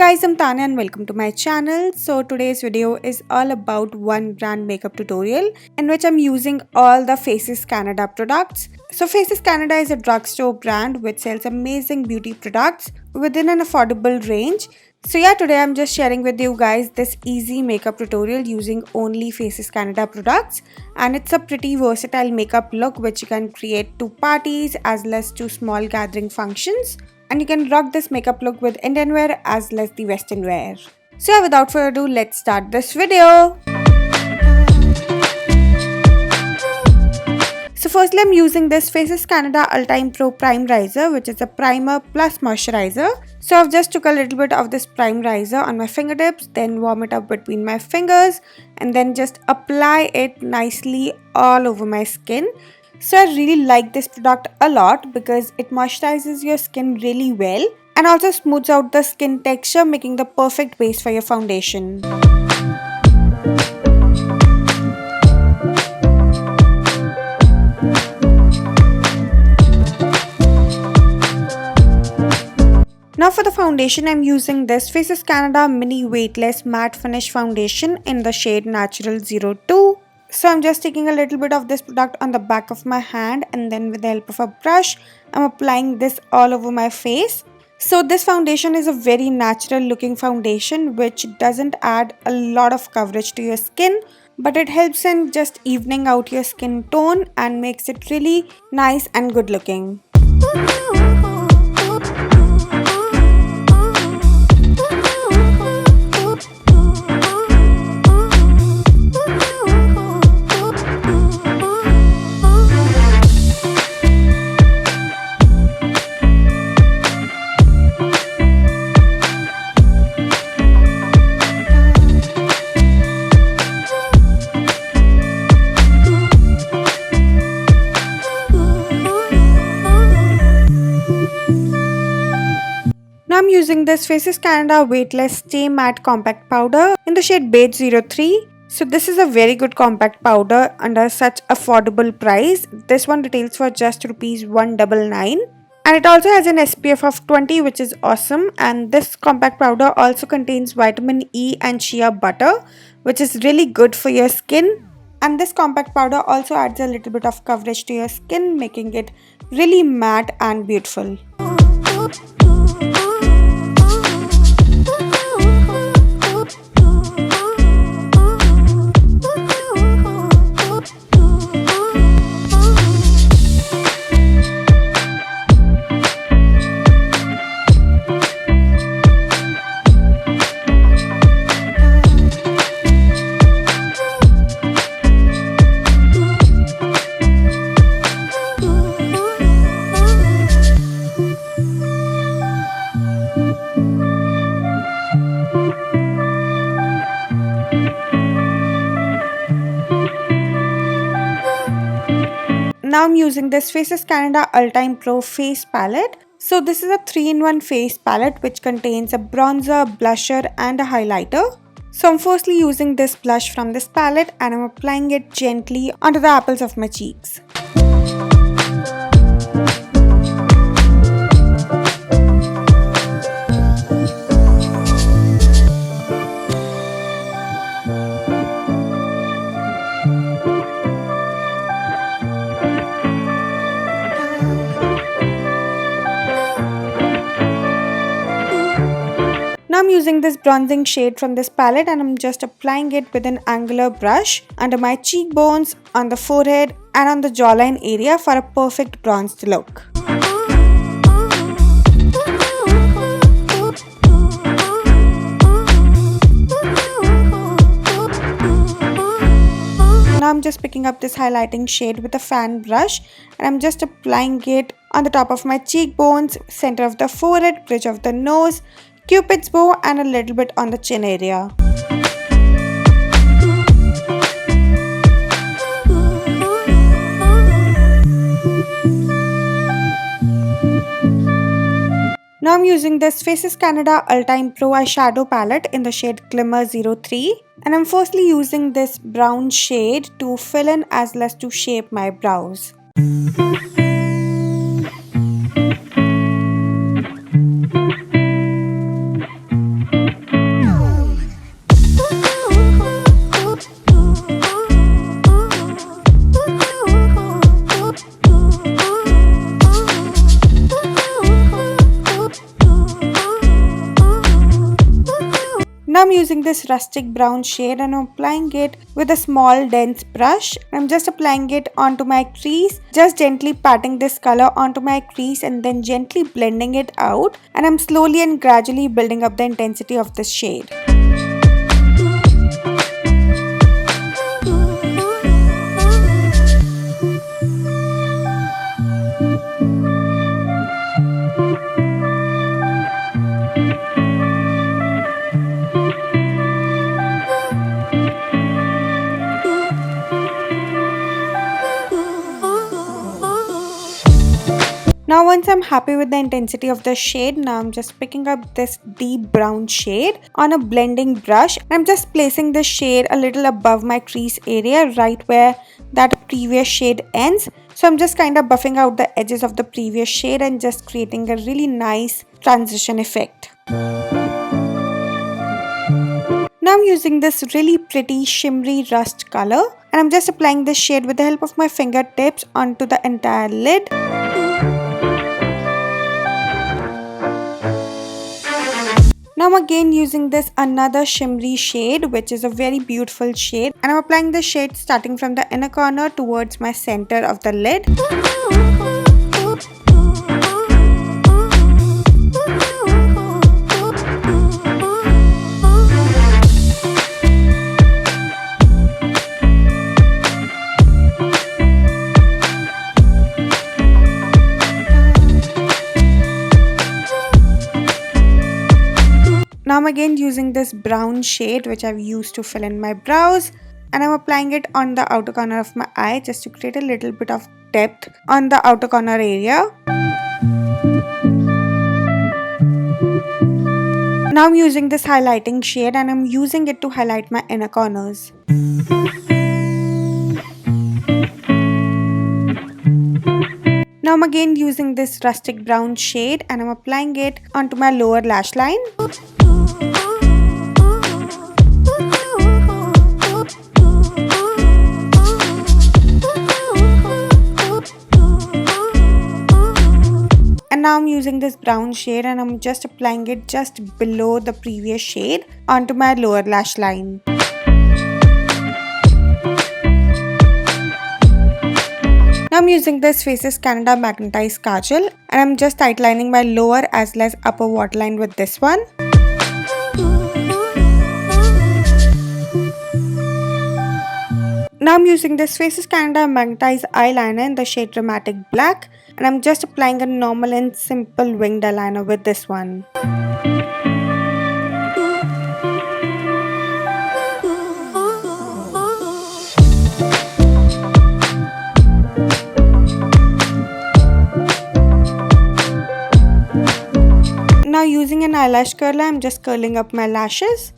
guys, I'm Tanya and welcome to my channel. So today's video is all about one brand makeup tutorial in which I'm using all the Faces Canada products. So Faces Canada is a drugstore brand which sells amazing beauty products within an affordable range. So yeah, today I'm just sharing with you guys this easy makeup tutorial using only Faces Canada products, and it's a pretty versatile makeup look which you can create to parties as well as to small gathering functions. And you can rock this makeup look with Indian wear as well as the western wear. So yeah, without further ado, let's start this video. So firstly, I'm using this Faces Canada Ultime Pro Primerizer, which is a primer plus moisturizer. So I've just took a little bit of this primerizer on my fingertips, then warm it up between my fingers and then just apply it nicely all over my skin. So I really like this product a lot because it moisturizes your skin really well and also smooths out the skin texture, making the perfect base for your foundation. Now for the foundation, I'm using this Faces Canada Mini Weightless Matte Finish Foundation in the shade Natural 02. So I'm just taking a little bit of this product on the back of my hand and then with the help of a brush, I'm applying this all over my face. So this foundation is a very natural looking foundation which doesn't add a lot of coverage to your skin, but it helps in just evening out your skin tone and makes it really nice and good looking. Now I'm using this Faces Canada Weightless Stay Matte Compact Powder in the shade Beige 03. So this is a very good compact powder under such affordable price. This one retails for just rupees 199. And it also has an SPF of 20, which is awesome. And this compact powder also contains vitamin E and shea butter, which is really good for your skin. And this compact powder also adds a little bit of coverage to your skin, making it really matte and beautiful. Now I'm using this Faces Canada Ultime Pro Face Palette. So this is a 3-in-1 face palette which contains a bronzer, blusher and a highlighter. So I'm firstly using this blush from this palette and I'm applying it gently onto the apples of my cheeks. Now I'm using this bronzing shade from this palette and I'm just applying it with an angular brush under my cheekbones, on the forehead and on the jawline area for a perfect bronzed look. Now I'm just picking up this highlighting shade with a fan brush and I'm just applying it on the top of my cheekbones, center of the forehead, bridge of the nose, Cupid's bow and a little bit on the chin area. Now I'm using this Faces Canada Ultime Pro Eyeshadow Palette in the shade Glimmer 03. And I'm firstly using this brown shade to fill in as well as to shape my brows. I'm using this rustic brown shade and I'm applying it with a small dense brush. I'm just applying it onto my crease, just gently patting this color onto my crease and then gently blending it out, and I'm slowly and gradually building up the intensity of this shade. Now once I'm happy with the intensity of the shade, now I'm just picking up this deep brown shade on a blending brush. I'm just placing the shade a little above my crease area, right where that previous shade ends. So I'm just kind of buffing out the edges of the previous shade and just creating a really nice transition effect. Now I'm using this really pretty shimmery rust color and I'm just applying this shade with the help of my fingertips onto the entire lid. Now I'm again using this another shimmery shade, which is a very beautiful shade, and I'm applying the shade starting from the inner corner towards my center of the lid. Now I'm again using this brown shade which I've used to fill in my brows, and I'm applying it on the outer corner of my eye just to create a little bit of depth on the outer corner area. Now I'm using this highlighting shade and I'm using it to highlight my inner corners. Now I'm again using this rustic brown shade and I'm applying it onto my lower lash line. And now I'm using this brown shade and I'm just applying it just below the previous shade onto my lower lash line. Now I'm using this Faces Canada Magnetized Kajal and I'm just outlining my lower as well as upper waterline with this one. Now I'm using this Faces Canada Magnetized Eyeliner in the shade Dramatic Black and I'm just applying a normal and simple winged eyeliner with this one. Now using an eyelash curler, I'm just curling up my lashes.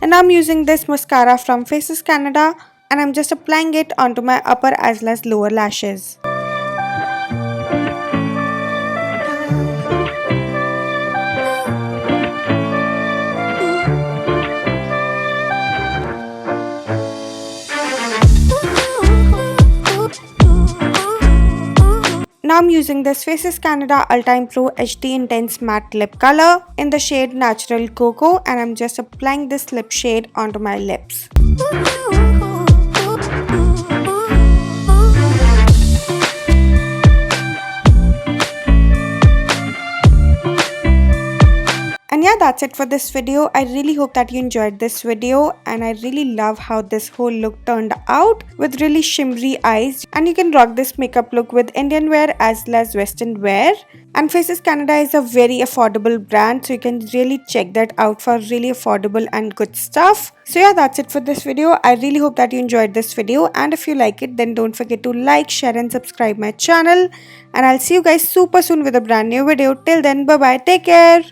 And I'm using this mascara from Faces Canada and I'm just applying it onto my upper as well as lower lashes. Now I'm using this Faces Canada Ultime Pro HD Intense Matte Lip Color in the shade Natural Cocoa and I'm just applying this lip shade onto my lips. And yeah, that's it for this video. I really hope that you enjoyed this video and I really love how this whole look turned out with really shimmery eyes, and you can rock this makeup look with Indian wear as well as Western wear. And Faces Canada is a very affordable brand, so you can really check that out for really affordable and good stuff. So yeah, that's it for this video. I really hope that you enjoyed this video, and if you like it then don't forget to like, share and subscribe my channel, and I'll see you guys super soon with a brand new video. Till then, bye bye, take care.